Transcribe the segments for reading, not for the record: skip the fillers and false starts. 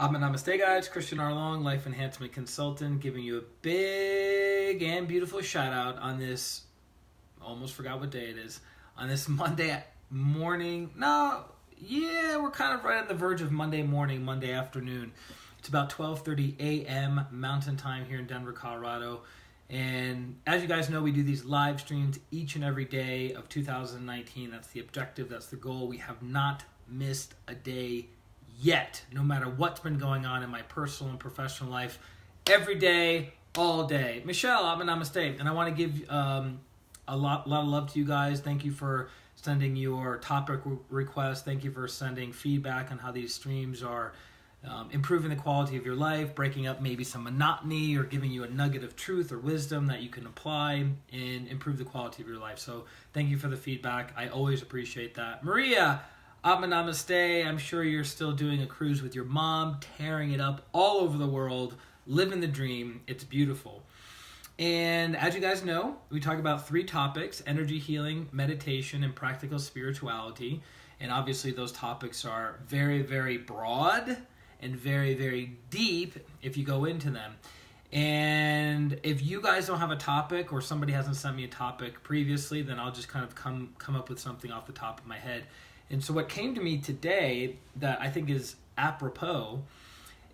Namaste guys, ChristianRLong, Life Enhancement Consultant, giving you a big and beautiful shout out on this, almost forgot what day it is, on this Monday morning. We're kind of right on the verge of Monday morning, Monday afternoon. It's about 12:30 a.m. Mountain Time here in Denver, Colorado. And as you guys know, we do these live streams each and every day of 2019. That's the objective, that's the goal. We have not missed a day yet, no matter what's been going on in my personal and professional life, every day, all day. Michelle, namaste. And I want to give a lot of love to you guys. Thank you for sending your topic requests. Thank you for sending feedback on how these streams are improving the quality of your life, breaking up maybe some monotony, or giving you a nugget of truth or wisdom that you can apply and improve the quality of your life. So thank you for the feedback. I always appreciate that. Maria, namaste. I'm sure you're still doing a cruise with your mom, tearing it up all over the world, living the dream. It's beautiful. And as you guys know, we talk about 3 topics: energy healing, meditation, and practical spirituality. And obviously those topics are very, very broad and very, very deep if you go into them. And if you guys don't have a topic, or somebody hasn't sent me a topic previously, then I'll just kind of come up with something off the top of my head. And so what came to me today that I think is apropos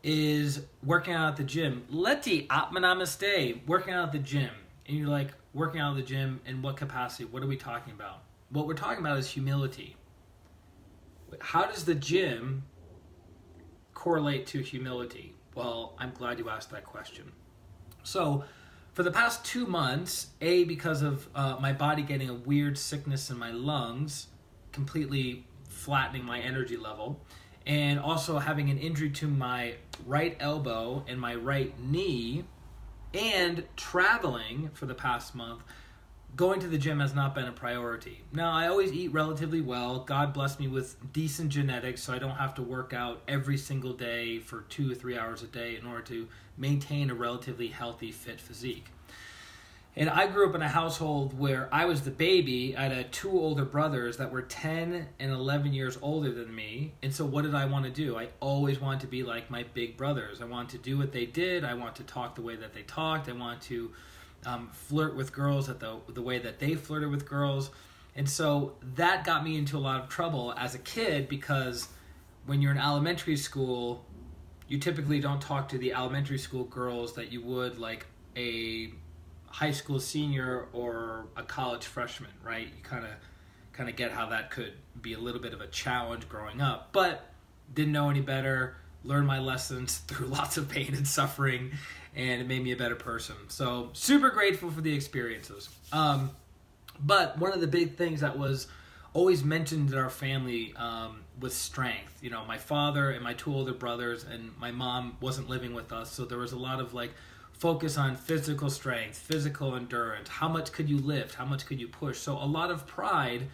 is working out at the gym. Leti, namaste, working out at the gym. And you're like, working out at the gym in what capacity? What are we talking about? What we're talking about is humility. How does the gym correlate to humility? Well, I'm glad you asked that question. So for the past 2 months, because of my body getting a weird sickness in my lungs, completely flattening my energy level, and also having an injury to my right elbow and my right knee, and traveling for the past month, going to the gym has not been a priority. Now, I always eat relatively well. God bless me with decent genetics, so I don't have to work out every single day for 2 or 3 hours a day in order to maintain a relatively healthy, fit physique. And I grew up in a household where I was the baby. I had 2 older brothers that were 10 and 11 years older than me. And so what did I want to do? I always wanted to be like my big brothers. I wanted to do what they did. I wanted to talk the way that they talked. I wanted to flirt with girls at the way that they flirted with girls. And so that got me into a lot of trouble as a kid, because when you're in elementary school, you typically don't talk to the elementary school girls that you would like a high school senior or a college freshman, right? You kind of get how that could be a little bit of a challenge growing up, but didn't know any better, learned my lessons through lots of pain and suffering, and it made me a better person. So super grateful for the experiences. But one of the big things that was always mentioned in our family was strength. You know, my father and my 2 older brothers, and my mom wasn't living with us, so there was a lot of like focus on physical strength, physical endurance. How much could you lift? How much could you push? So a lot of pride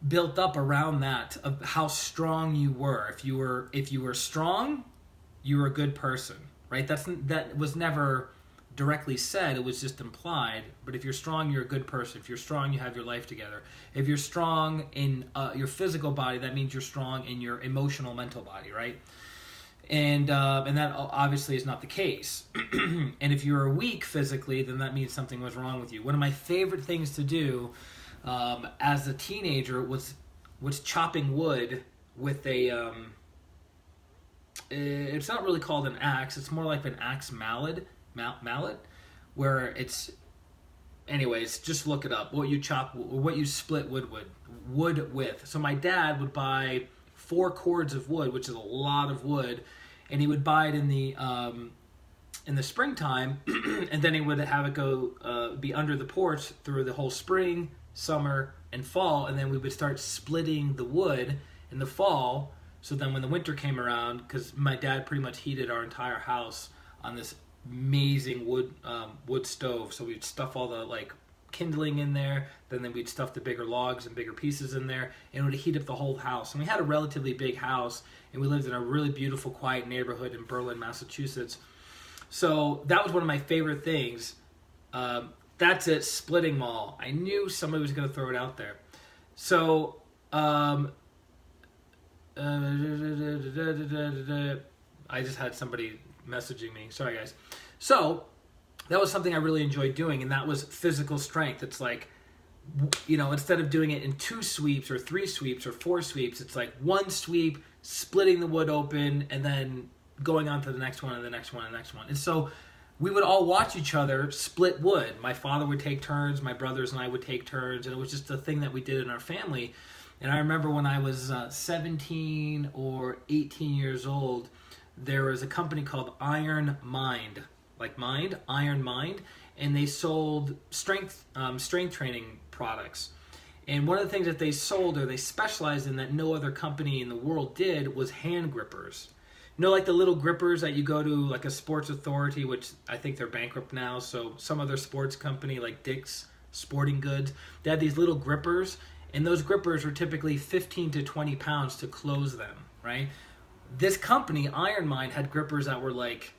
built up around that, of how strong you were. If you were strong, you were a good person, right? That was never directly said, it was just implied. But if you're strong, you're a good person. If you're strong, you have your life together. If you're strong in your physical body, that means you're strong in your emotional, mental body, right? And that obviously is not the case. And if you're weak physically, then that means something was wrong with you. One of my favorite things to do as a teenager was chopping wood with a it's not really called an axe, it's more like an axe mallet, where it's, anyways, just look it up, what you split wood with. So my dad would buy 4 cords of wood, which is a lot of wood, and he would buy it in the springtime, and then he would have it go be under the porch through the whole spring, summer, and fall, and then we would start splitting the wood in the fall. So then when the winter came around, because my dad pretty much heated our entire house on this amazing wood stove, so we'd stuff all the like kindling in there, then we'd stuff the bigger logs and bigger pieces in there, and it would heat up the whole house. And we had a relatively big house, and we lived in a really beautiful, quiet neighborhood in Berlin, Massachusetts. So that was one of my favorite things. That's it, splitting mall. I knew somebody was going to throw it out there. So I just had somebody messaging me. Sorry, guys. So that was something I really enjoyed doing, and that was physical strength. It's like, instead of doing it in 2 sweeps or 3 sweeps or 4 sweeps, it's like 1 sweep, splitting the wood open, and then going on to the next one and the next one and the next one. And so we would all watch each other split wood. My father would take turns, my brothers and I would take turns, and it was just a thing that we did in our family. And I remember when I was 17 or 18 years old, there was a company called Iron Mind, like mind, Iron Mind, and they sold strength training products. And one of the things that they sold, or they specialized in, that no other company in the world did, was hand grippers. Like the little grippers that you go to, like a Sports Authority, which I think they're bankrupt now, so some other sports company like Dick's Sporting Goods, they had these little grippers, and those grippers were typically 15 to 20 pounds to close them, right? This company, Iron Mind, had grippers that were like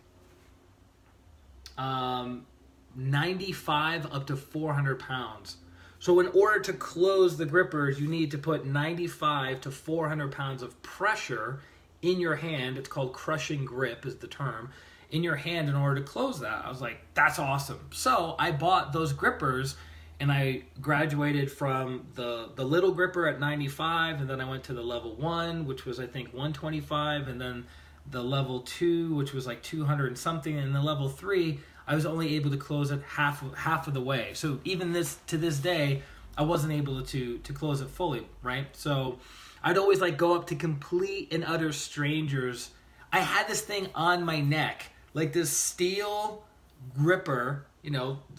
95 up to 400 pounds. So in order to close the grippers, you need to put 95 to 400 pounds of pressure in your hand. It's called crushing grip is the term, in your hand in order to close that. I was like, that's awesome. So I bought those grippers, and I graduated from the little gripper at 95, and then I went to the level 1, which was I think 125, and then the level 2, which was like 200 and something, and the level 3, I was only able to close it half of the way. So even to this day, I wasn't able to close it fully, right? So I'd always go up to complete and utter strangers. I had this thing on my neck, like this steel gripper,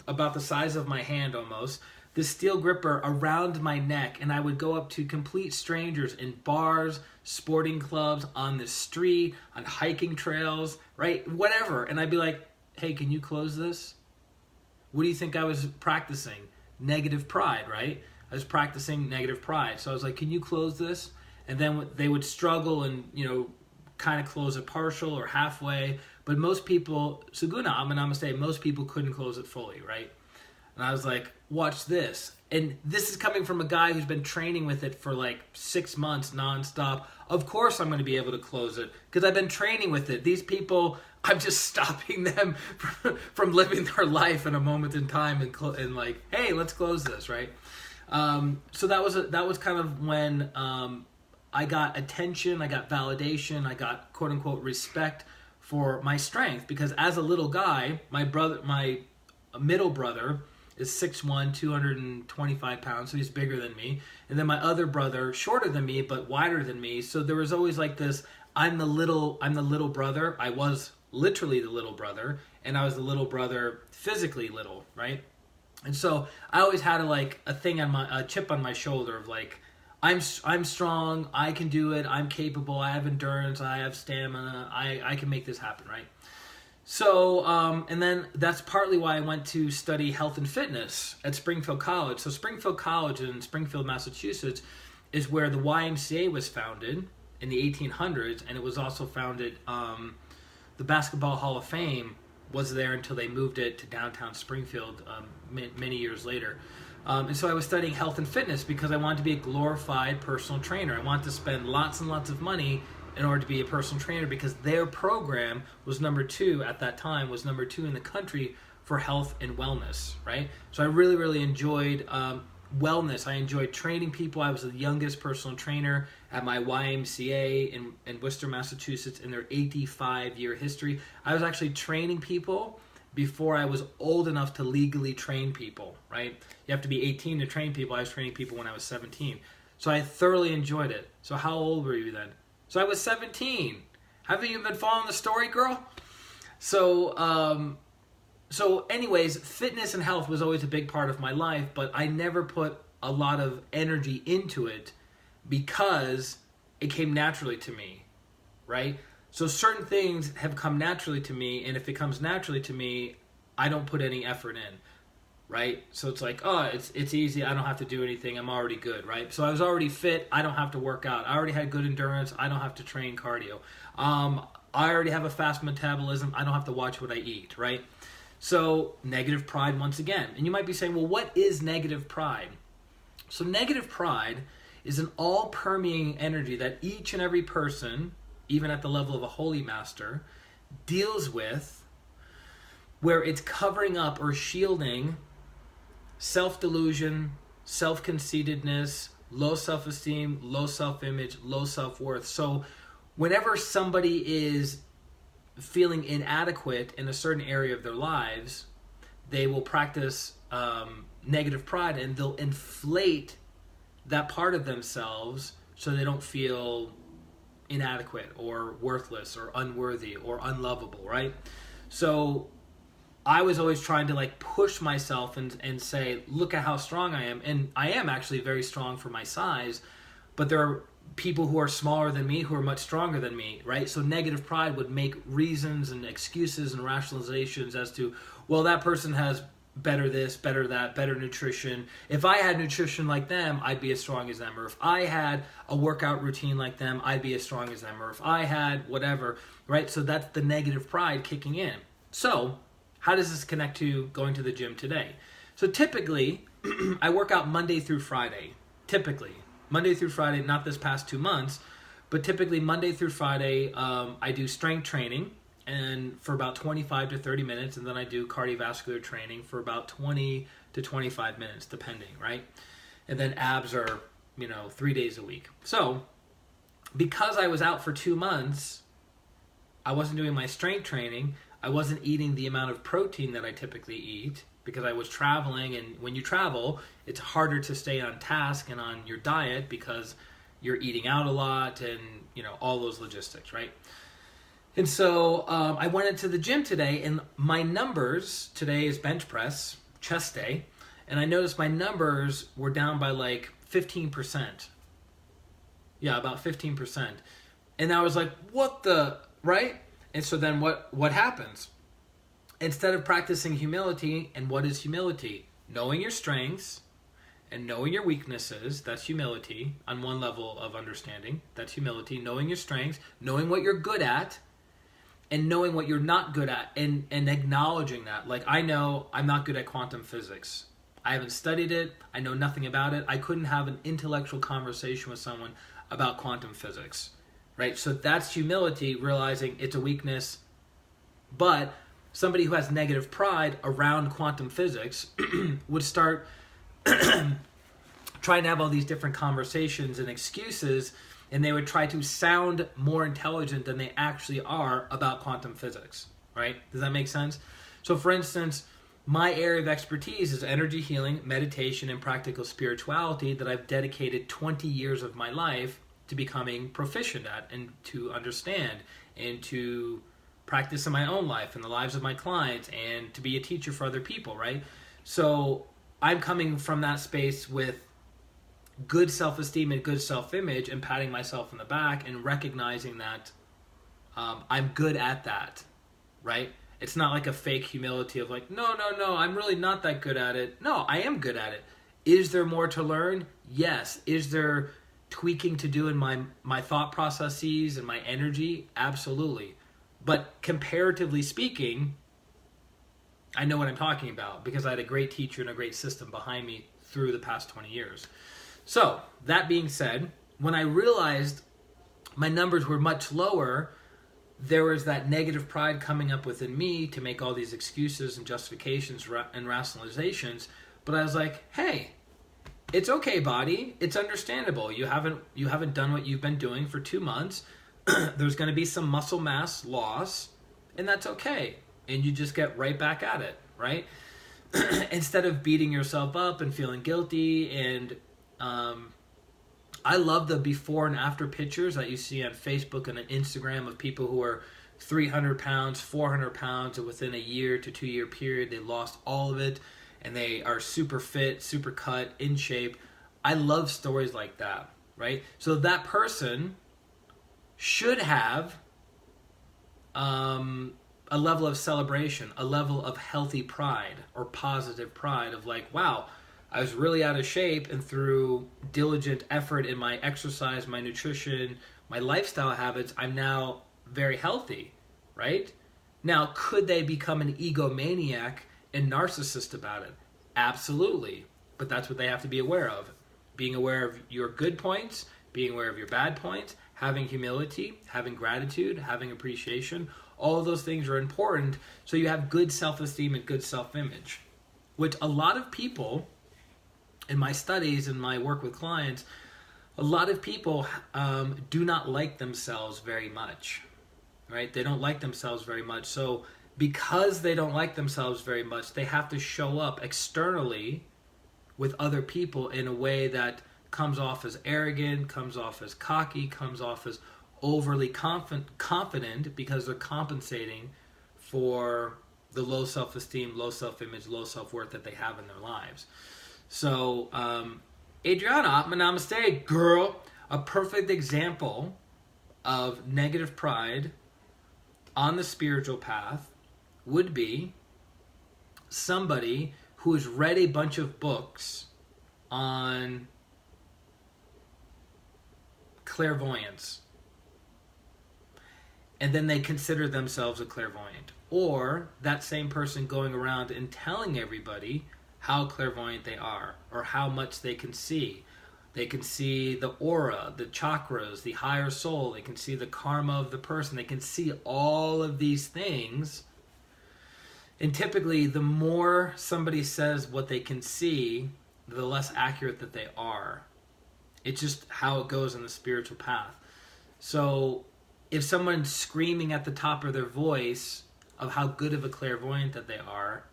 about the size of my hand almost, this steel gripper around my neck, and I would go up to complete strangers in bars, sporting clubs, on the street, on hiking trails, right? Whatever. And I'd be like, hey, can you close this? What do you think I was practicing? Negative pride, right? I was practicing negative pride. So I was like, can you close this? And then they would struggle and, kind of close it partial or halfway. But most people, Suguna, I'm going to say most people couldn't close it fully, right? And I was like, watch this. And this is coming from a guy who's been training with it for 6 months nonstop. Of course I'm going to be able to close it because I've been training with it. These people, I'm just stopping them from living their life in a moment in time and hey, let's close this, right? So that was kind of when I got attention, I got validation, I got quote unquote respect for my strength, because as a little guy, my middle brother is 6'1", 225 pounds, so he's bigger than me. And then my other brother, shorter than me, but wider than me. So there was always this, I'm the little brother. I was literally the little brother, and I was the little brother physically little, right? And so I always had a thing a chip on my shoulder of I'm strong, I can do it, I'm capable, I have endurance, I have stamina, I can make this happen, right? So, and then that's partly why I went to study health and fitness at Springfield College. So Springfield College in Springfield, Massachusetts is where the YMCA was founded in the 1800s, and it was also founded, the Basketball Hall of Fame was there until they moved it to downtown Springfield many years later. And so I was studying health and fitness because I wanted to be a glorified personal trainer. I wanted to spend lots and lots of money in order to be a personal trainer because their program was number 2 at that time, was number 2 in the country for health and wellness, right? So I really, really enjoyed wellness. I enjoyed training people. I was the youngest personal trainer at my YMCA in Worcester, Massachusetts in their 85-year history. I was actually training people before I was old enough to legally train people, right? You have to be 18 to train people. I was training people when I was 17. So I thoroughly enjoyed it. So how old were you then? So I was 17. Haven't you been following the story, girl? So anyways, fitness and health was always a big part of my life, but I never put a lot of energy into it because it came naturally to me, right? So certain things have come naturally to me, and if it comes naturally to me, I don't put any effort in, right? So it's it's easy. I don't have to do anything. I'm already good, right? So I was already fit. I don't have to work out. I already had good endurance. I don't have to train cardio. I already have a fast metabolism. I don't have to watch what I eat, right? So negative pride once again. And you might be saying, well, what is negative pride? So negative pride is an all-permeating energy that each and every person even at the level of a holy master, deals with, where it's covering up or shielding self-delusion, self-conceitedness, low self-esteem, low self-image, low self-worth. So whenever somebody is feeling inadequate in a certain area of their lives, they will practice negative pride, and they'll inflate that part of themselves so they don't feel inadequate or worthless or unworthy or unlovable, right? So I was always trying to like push myself and say, look at how strong I am. And I am actually very strong for my size, but there are people who are smaller than me who are much stronger than me, right? So negative pride would make reasons and excuses and rationalizations as to, well, that person has better this, better that, better nutrition. If I had nutrition like them, I'd be as strong as them. Or if I had a workout routine like them, I'd be as strong as them. Or if I had whatever, right? So that's the negative pride kicking in. So how does this connect to going to the gym today? So typically, I work out Monday through Friday. Typically, Monday through Friday, not this past 2 months, but typically Monday through Friday, I do strength training and for about 25 to 30 minutes, and then I do cardiovascular training for about 20 to 25 minutes, depending, right? And then abs are, 3 days a week. So because I was out for 2 months, I wasn't doing my strength training. I wasn't eating the amount of protein that I typically eat because I was traveling, and when you travel, it's harder to stay on task and on your diet because you're eating out a lot and, all those logistics, right? And so I went into the gym today, and my numbers, today is bench press, chest day, and I noticed my numbers were down by like 15%. Yeah, about 15%. And I was like, what the, right? And so then what happens? Instead of practicing humility, and what is humility? Knowing your strengths and knowing your weaknesses, that's humility on one level of understanding. That's humility, knowing your strengths, knowing what you're good at, and knowing what you're not good at, and acknowledging that. Like, I know I'm not good at quantum physics. I haven't studied it. I know nothing about it. I couldn't have an intellectual conversation with someone about quantum physics, right? So that's humility, realizing it's a weakness. But somebody who has negative pride around quantum physics would start trying to have all these different conversations and excuses, and they would try to sound more intelligent than they actually are about quantum physics, right? Does that make sense? So for instance, my area of expertise is energy healing, meditation, and practical spirituality that I've dedicated 20 years of my life to becoming proficient at and to understand and to practice in my own life and the lives of my clients and to be a teacher for other people, right? So I'm coming from that space with good self-esteem and good self-image and patting myself in the back and recognizing that I'm good at that, right? It's not like a fake humility of like, no, I'm really not that good at it. No, I am good at it. Is there more to learn? Yes. Is there tweaking to do in my thought processes and my energy? Absolutely. But comparatively speaking, I know what I'm talking about because I had a great teacher and a great system behind me through the past 20 years. So, that being said, when I realized my numbers were much lower, there was that negative pride coming up within me to make all these excuses and justifications and rationalizations. But I was like, hey, it's okay, body. It's understandable. You haven't done what you've been doing for 2 months. There's going to be some muscle mass loss, and that's okay. And you just get right back at it, right? Instead of beating yourself up and feeling guilty. And I love the before and after pictures that you see on Facebook and on Instagram of people who are 300 pounds, 400 pounds, and within a year to 2 year period, they lost all of it, and they are super fit, super cut, in shape. I love stories like that, right? So that person should have a level of celebration, a level of healthy pride or positive pride of like, wow, I was really out of shape, and through diligent effort in my exercise, my nutrition, my lifestyle habits, I'm now very healthy, right? Now, could they become an egomaniac and narcissist about it? Absolutely. But that's what they have to be aware of. Being aware of your good points, being aware of your bad points, having humility, having gratitude, having appreciation. All of those things are important so you have good self-esteem and good self-image, which a lot of people, in my studies and my work with clients, a lot of people do not like themselves very much, right? They don't like themselves very much. So because they don't like themselves very much, they have to show up externally with other people in a way that comes off as arrogant, comes off as cocky, comes off as overly confident because they're compensating for the low self-esteem, low self-image, low self-worth that they have in their lives. So, Adriana, namaste, girl. A perfect example of negative pride on the spiritual path would be somebody who has read a bunch of books on clairvoyance, and then they consider themselves a clairvoyant. Or that same person going around and telling everybody how clairvoyant they are, or how much they can see. They can see the aura, the chakras, the higher soul. They can see the karma of the person. They can see all of these things. And typically, the more somebody says what they can see, the less accurate that they are. It's just how it goes in the spiritual path. So if someone's screaming at the top of their voice of how good of a clairvoyant that they are,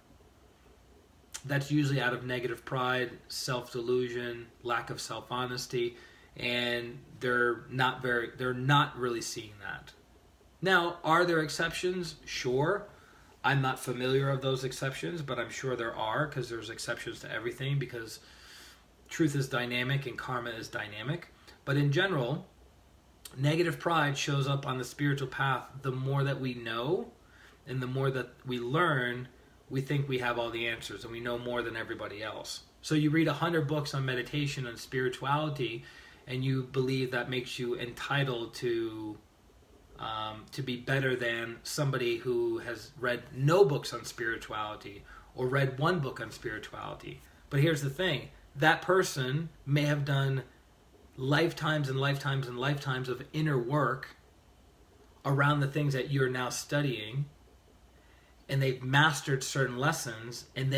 that's usually out of negative pride, self-delusion, lack of self-honesty, and they're not really seeing that. Now, are there exceptions? Sure. I'm not familiar of those exceptions, but I'm sure there are, because there's exceptions to everything, because truth is dynamic and karma is dynamic. But in general, negative pride shows up on the spiritual path. The more that we know and the more that we learn, we think we have all the answers and we know more than everybody else. So you read 100 books on meditation and spirituality, and you believe that makes you entitled to be better than somebody who has read no books on spirituality or read one book on spirituality. But here's the thing. That person may have done lifetimes and lifetimes and lifetimes of inner work around the things that you're now studying, and they've mastered certain lessons, and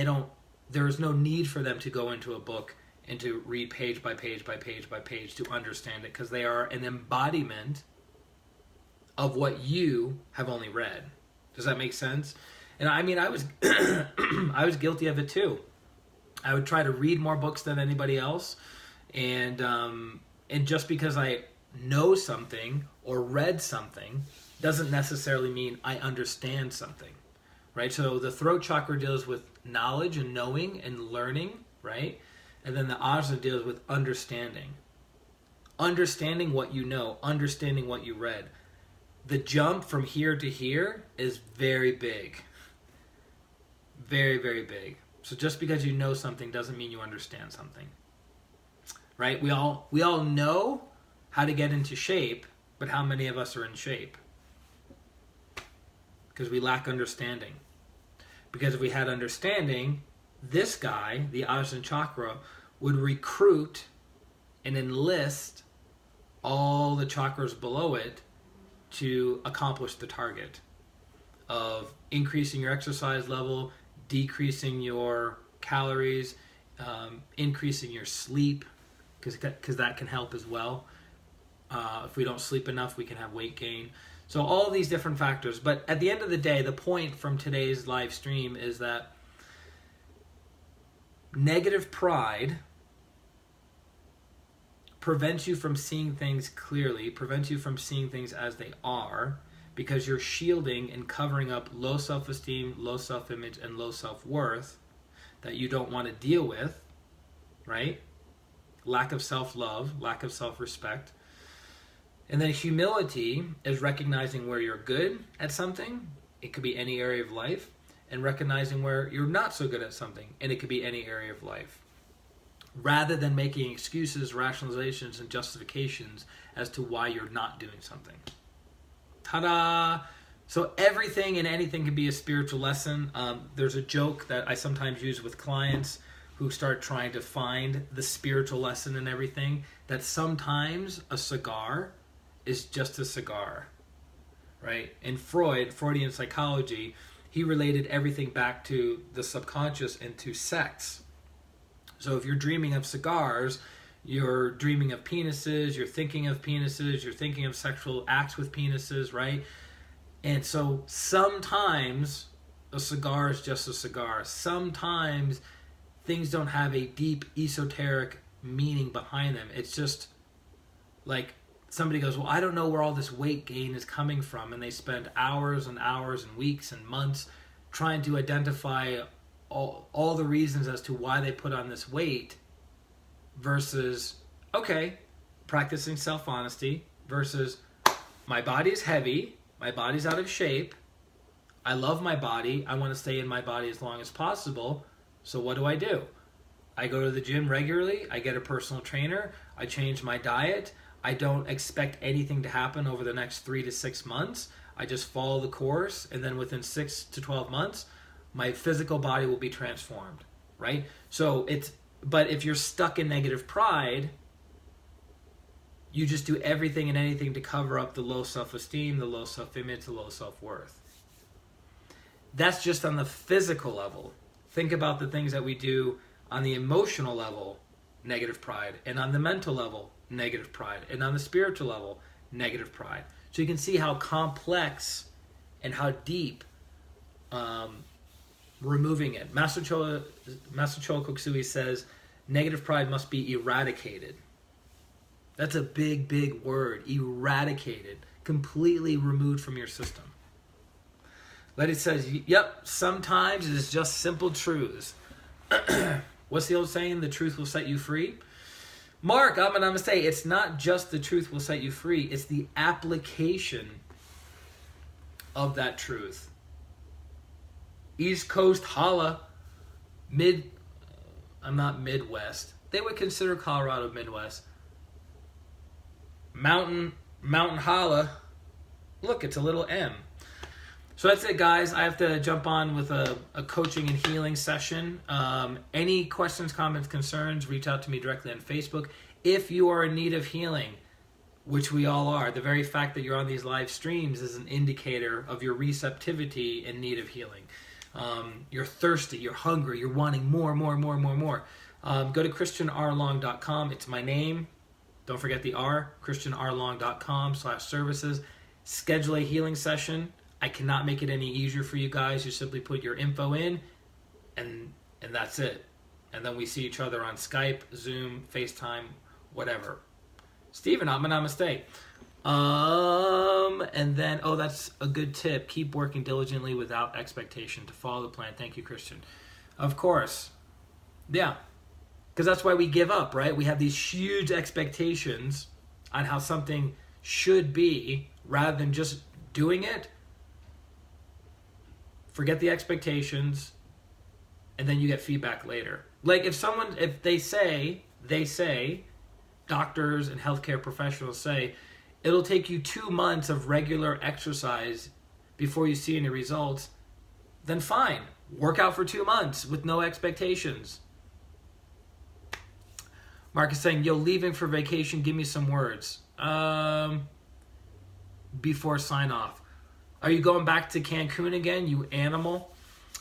there is no need for them to go into a book and to read page by page by page by page to understand it, because they are an embodiment of what you have only read. Does that make sense? And I mean, I was I was guilty of it too. I would try to read more books than anybody else, and just because I know something or read something doesn't necessarily mean I understand something, right? So the throat chakra deals with knowledge and knowing and learning, right? And then the ajna deals with understanding. Understanding what you know, understanding what you read. The jump from here to here is very big. Very, very big. So just because you know something doesn't mean you understand something. Right? We all know how to get into shape, but how many of us are in shape? Because we lack understanding. Because if we had understanding, this guy, the Ajna Chakra, would recruit and enlist all the chakras below it to accomplish the target of increasing your exercise level, decreasing your calories, increasing your sleep, because that can help as well. If we don't sleep enough, we can have weight gain. So all of these different factors. But at the end of the day, the point from today's live stream is that negative pride prevents you from seeing things clearly, prevents you from seeing things as they are, because you're shielding and covering up low self-esteem, low self-image, and low self-worth that you don't want to deal with, right? Lack of self-love, lack of self-respect. And then humility is recognizing where you're good at something. It could be any area of life. And recognizing where you're not so good at something. And it could be any area of life. Rather than making excuses, rationalizations, and justifications as to why you're not doing something. Ta-da! So everything and anything can be a spiritual lesson. There's a joke that I sometimes use with clients who start trying to find the spiritual lesson in everything, that sometimes a cigar is just a cigar, right? In Freudian psychology, he related everything back to the subconscious and to sex. So if you're dreaming of cigars, you're dreaming of penises, you're thinking of penises, you're thinking of sexual acts with penises, right? And so sometimes a cigar is just a cigar. Sometimes things don't have a deep esoteric meaning behind them. It's just like somebody goes, well, I don't know where all this weight gain is coming from. And they spend hours and hours and weeks and months trying to identify all the reasons as to why they put on this weight versus, okay, practicing self-honesty versus my body's heavy, my body's out of shape, I love my body, I want to stay in my body as long as possible, so what do? I go to the gym regularly, I get a personal trainer, I change my diet, I don't expect anything to happen over the next 3 to 6 months, I just follow the course, and then within 6 to 12 months, my physical body will be transformed, right? But if you're stuck in negative pride, you just do everything and anything to cover up the low self-esteem, the low self-image, the low self-worth. That's just on the physical level. Think about the things that we do on the emotional level, negative pride, and on the mental level, negative pride, and on the spiritual level, negative pride. So you can see how complex and how deep removing it. Master Choa Koksui says, negative pride must be eradicated. That's a big, big word. Eradicated. Completely removed from your system. Letty says, yep, sometimes it is just simple truths. What's the old saying? The truth will set you free. Mark, I'm going to say it's not just the truth will set you free. It's the application of that truth. East Coast holla. I'm not Midwest. They would consider Colorado Midwest. Mountain holla. Look, it's a little M. So that's it, guys. I have to jump on with a coaching and healing session. Any questions, comments, concerns, reach out to me directly on Facebook. If you are in need of healing, which we all are, the very fact that you're on these live streams is an indicator of your receptivity in need of healing. You're thirsty, you're hungry, you're wanting more. Go to ChristianRLong.com. It's my name. Don't forget the R, ChristianRLong.com/services. Schedule a healing session. I cannot make it any easier for you guys. You simply put your info in, and that's it. And then we see each other on Skype, Zoom, FaceTime, whatever. Stephen, namaste. And then, that's a good tip. Keep working diligently without expectation to follow the plan. Thank you, Christian. Of course. Yeah. Because that's why we give up, right? We have these huge expectations on how something should be rather than just doing it. Forget the expectations, and then you get feedback later. Like if they say, doctors and healthcare professionals say, it'll take you 2 months of regular exercise before you see any results, then fine. Work out for 2 months with no expectations. Mark is saying, yo, leaving for vacation, give me some words. Before sign off. Are you going back to Cancun again, you animal?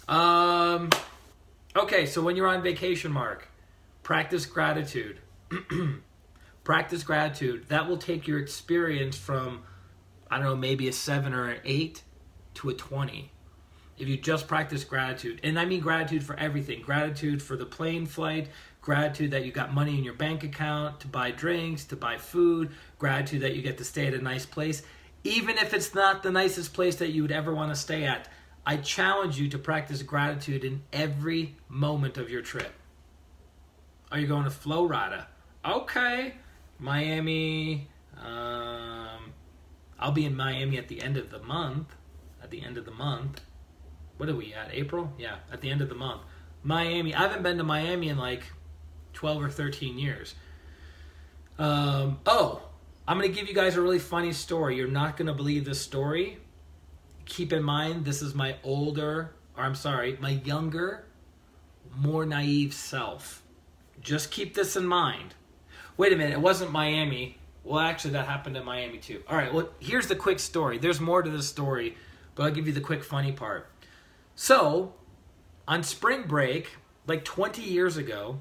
Okay, so when you're on vacation, Mark, practice gratitude. Practice gratitude. That will take your experience from, I don't know, maybe a 7 or an 8 to a 20. If you just practice gratitude. And I mean gratitude for everything. Gratitude for the plane flight. Gratitude that you got money in your bank account to buy drinks, to buy food. Gratitude that you get to stay at a nice place. Even if it's not the nicest place that you would ever want to stay at, I challenge you to practice gratitude in every moment of your trip. Are you going to Florida? Okay. Miami. I'll be in Miami at the end of the month. What are we at? April? Yeah, at the end of the month. Miami. I haven't been to Miami in like 12 or 13 years. I'm going to give you guys a really funny story. You're not going to believe this story. Keep in mind, this is my younger, more naive self. Just keep this in mind. Wait a minute, it wasn't Miami. Well, actually, that happened in Miami too. All right, well, here's the quick story. There's more to this story, but I'll give you the quick funny part. So, on spring break, like 20 years ago,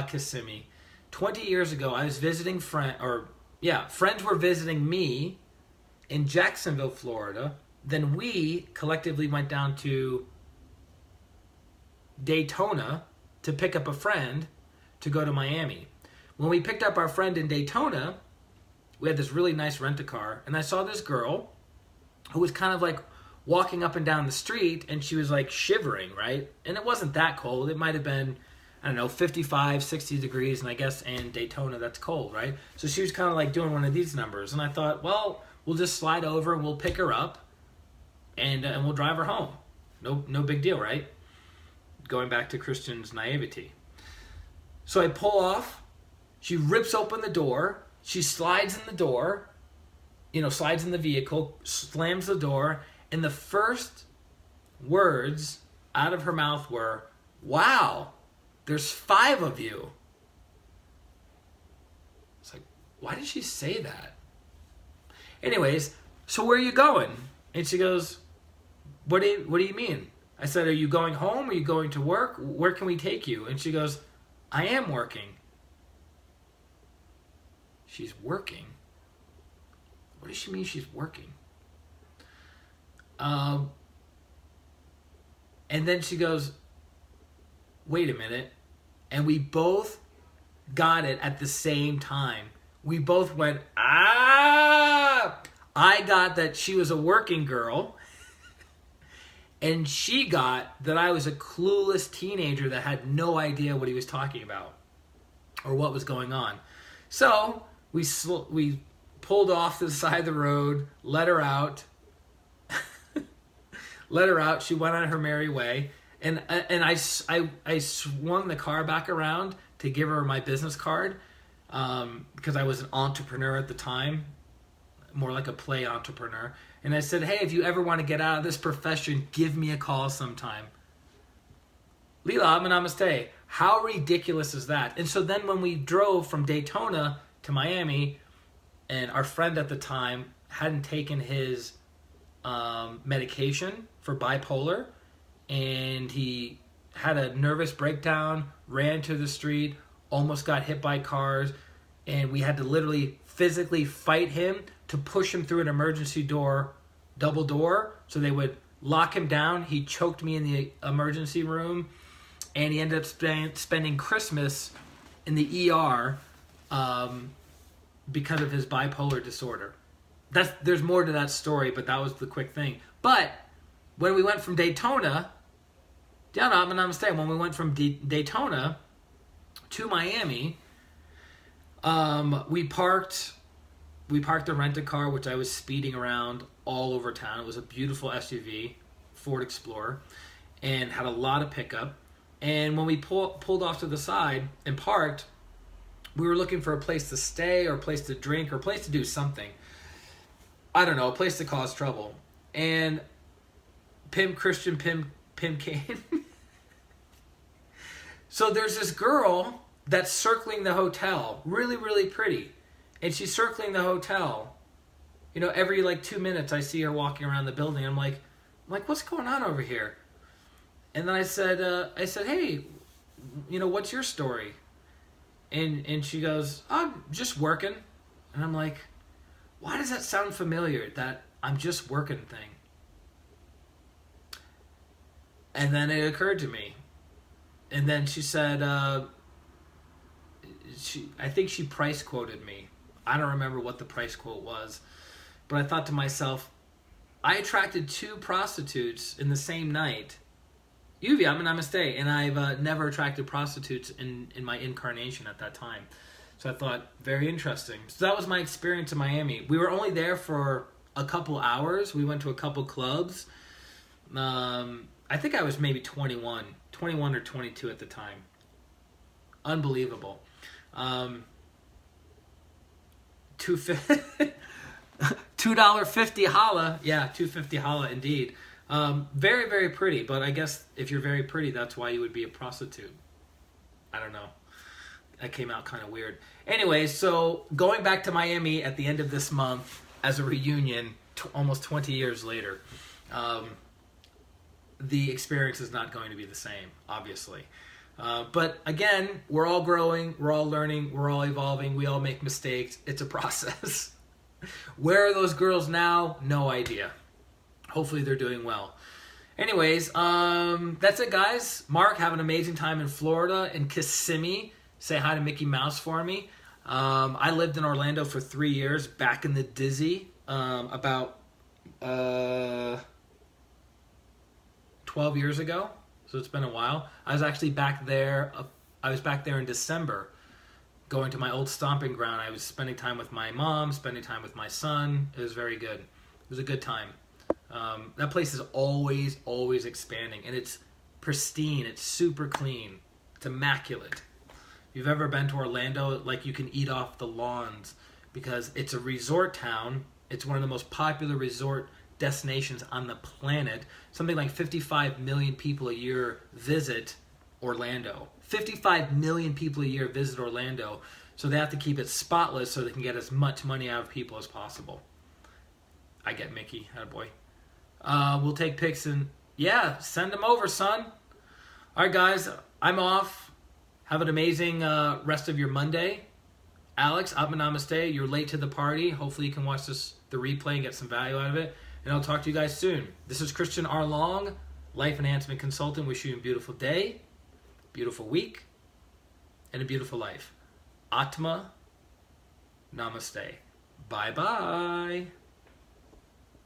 Kissimmee, 20 years ago, I was visiting friends were visiting me in Jacksonville, Florida. Then we collectively went down to Daytona to pick up a friend to go to Miami. When we picked up our friend in Daytona, we had this really nice rent-a-car, and I saw this girl who was kind of like walking up and down the street, and she was like shivering, right? And it wasn't that cold. It might have been, I don't know, 55, 60 degrees, and I guess in Daytona that's cold, right? So she was kind of like doing one of these numbers, and I thought, well, we'll just slide over and we'll pick her up, and we'll drive her home. No big deal, right? Going back to Christian's naivety. So I pull off. She rips open the door. She slides in the door, slides in the vehicle, slams the door, and the first words out of her mouth were, "Wow, there's 5 of you." It's like, why did she say that? Anyways, so where are you going? And she goes, what do you mean? I said, are you going home? Are you going to work? Where can we take you? And she goes, I am working. She's working? What does she mean she's working? And then she goes, wait a minute. And we both got it at the same time. We both went, ah! I got that she was a working girl. And she got that I was a clueless teenager that had no idea what he was talking about or what was going on. So we pulled off to the side of the road, let her out. She went on her merry way. And I swung the car back around to give her my business card because I was an entrepreneur at the time, more like a play entrepreneur. And I said, hey, if you ever want to get out of this profession, give me a call sometime. Lila, namaste. How ridiculous is that? And so then when we drove from Daytona to Miami, and our friend at the time hadn't taken his medication for bipolar, and he had a nervous breakdown, ran to the street, almost got hit by cars, and we had to literally physically fight him to push him through an emergency door, double door, so they would lock him down. He choked me in the emergency room, and he ended up spending Christmas in the ER because of his bipolar disorder. There's more to that story, but that was the quick thing. But when we went from Daytona, when we went from Daytona to Miami, we parked the rent-a-car, which I was speeding around all over town. It was a beautiful SUV, Ford Explorer, and had a lot of pickup. And when we pulled off to the side and parked, we were looking for a place to stay or a place to drink or a place to do something. I don't know, a place to cause trouble. And Pim came. So there's this girl that's circling the hotel, really, really pretty. And she's circling the hotel. Every 2 minutes I see her walking around the building. I'm like, what's going on over here? And then I said, hey, what's your story? And she goes, I'm just working. And I'm like, why does that sound familiar, that I'm just working thing? And then it occurred to me. And then she said, I think she price quoted me. I don't remember what the price quote was. But I thought to myself, I attracted 2 prostitutes in the same night. Namaste. And I've never attracted prostitutes in my incarnation at that time. So I thought, very interesting. So that was my experience in Miami. We were only there for a couple hours. We went to a couple clubs. I think I was maybe 21 or 22 at the time. Unbelievable. $2.50 holla. Yeah, $2.50 holla indeed. Very, very pretty. But I guess if you're very pretty, that's why you would be a prostitute. I don't know. that came out kind of weird. Anyway, so going back to Miami at the end of this month as a reunion, almost 20 years later, the experience is not going to be the same, obviously. But again, we're all growing, we're all learning, we're all evolving, we all make mistakes. It's a process. Where are those girls now? No idea. Hopefully they're doing well. Anyways, that's it, guys. Mark, have an amazing time in Florida, in Kissimmee. Say hi to Mickey Mouse for me. I lived in Orlando for 3 years, back in the Dizzy, about 12 years ago. So it's been a while. I was actually back there. I was back there in December, going to my old stomping ground. I was spending time with my mom, spending time with my son. It was very good. It was a good time. That place is always expanding, and it's pristine. It's super clean. It's immaculate. If you've ever been to Orlando, like, you can eat off the lawns because it's a resort town. It's one of the most popular resort destinations on the planet. Something like 55 million people a year visit Orlando. 55 million people a year visit Orlando, so they have to keep it spotless so they can get as much money out of people as possible. I get Mickey, attaboy. We'll take pics and, yeah, send them over, son. All right, guys, I'm off. Have an amazing rest of your Monday. Alex, Abba Namaste. You're late to the party. Hopefully you can watch the replay and get some value out of it. And I'll talk to you guys soon. This is ChristianRLong, Life Enhancement Consultant. Wish you a beautiful day, beautiful week, and a beautiful life. Atma Namaste. Bye-bye.